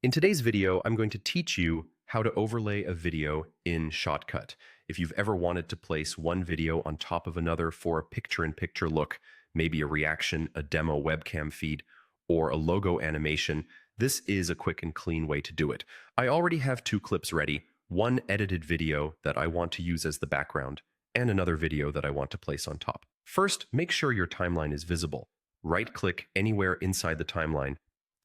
In today's video, I'm going to teach you how to overlay a video in Shotcut. If you've ever wanted to place one video on top of another for a picture-in-picture look, maybe a reaction, a demo webcam feed, or a logo animation, this is a quick and clean way to do it. I already have two clips ready, one edited video that I want to use as the background, and another video that I want to place on top. First, make sure your timeline is visible. Right-click anywhere inside the timeline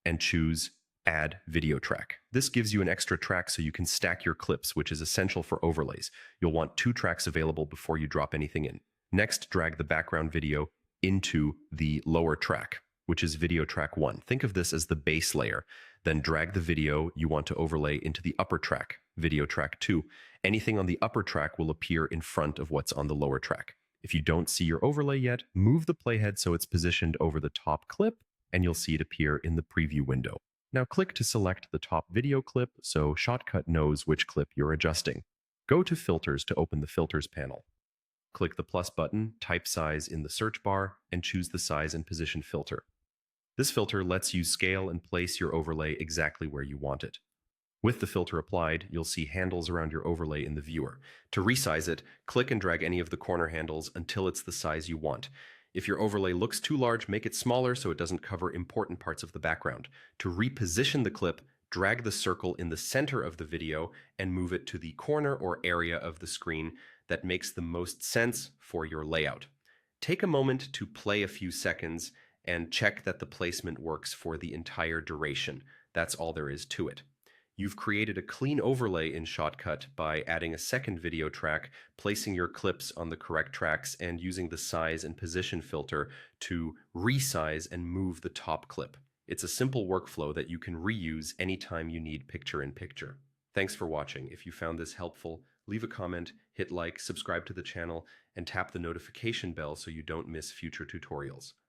and choose Add Video Track. This gives you an extra track so you can stack your clips, which is essential for overlays. You'll want two tracks available before you drop anything in. Next, drag the background video into the lower track, which is video track 1. Think of this as the base layer. Then drag the video you want to overlay into the upper track, video track 2. Anything on the upper track will appear in front of what's on the lower track. If you don't see your overlay yet, move the playhead so it's positioned over the top clip, and you'll see it appear in the preview window. Now click to select the top video clip so Shotcut knows which clip you're adjusting. Go to Filters to open the Filters panel. Click the plus button, type size in the search bar, and choose the size and position filter. This filter lets you scale and place your overlay exactly where you want it. With the filter applied, you'll see handles around your overlay in the viewer. To resize it, click and drag any of the corner handles until it's the size you want. If your overlay looks too large, make it smaller so it doesn't cover important parts of the background. To reposition the clip, drag the circle in the center of the video and move it to the corner or area of the screen that makes the most sense for your layout. Take a moment to play a few seconds and check that the placement works for the entire duration. That's all there is to it. You've created a clean overlay in Shotcut by adding a second video track, placing your clips on the correct tracks, and using the size and position filter to resize and move the top clip. It's a simple workflow that you can reuse anytime you need picture-in-picture. Thanks for watching. If you found this helpful, leave a comment, hit like, subscribe to the channel, and tap the notification bell so you don't miss future tutorials.